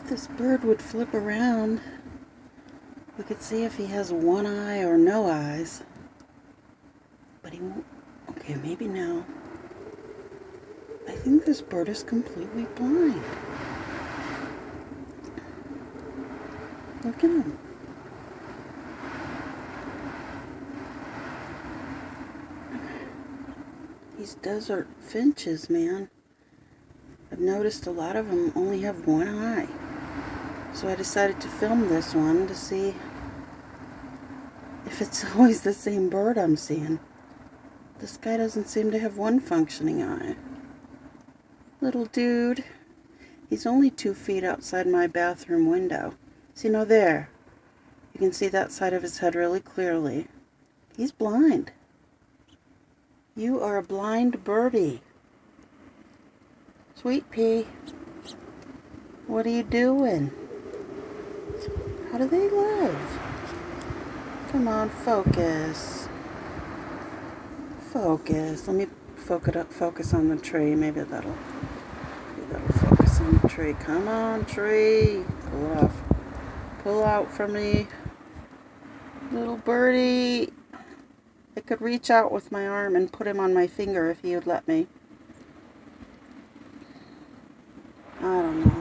this bird would flip around, we could see if he has one eye or no eyes. But he won't. Okay, maybe now. I think this bird is completely blind. Look at him. These desert finches, man. I've noticed a lot of them only have one eye. So I decided to film this one to see if it's always the same bird I'm seeing. This guy doesn't seem to have one functioning eye. Little dude. He's only 2 feet outside my bathroom window. See, now there. You can see that side of his head really clearly. He's blind. You are a blind birdie. Sweet pea. What are you doing? How do they live? Come on, focus. Focus. Let me focus on the tree. Maybe that'll focus on the tree. Come on, tree. Pull it off. Pull out for me. Little birdie. I could reach out with my arm and put him on my finger if he would let me. I don't know.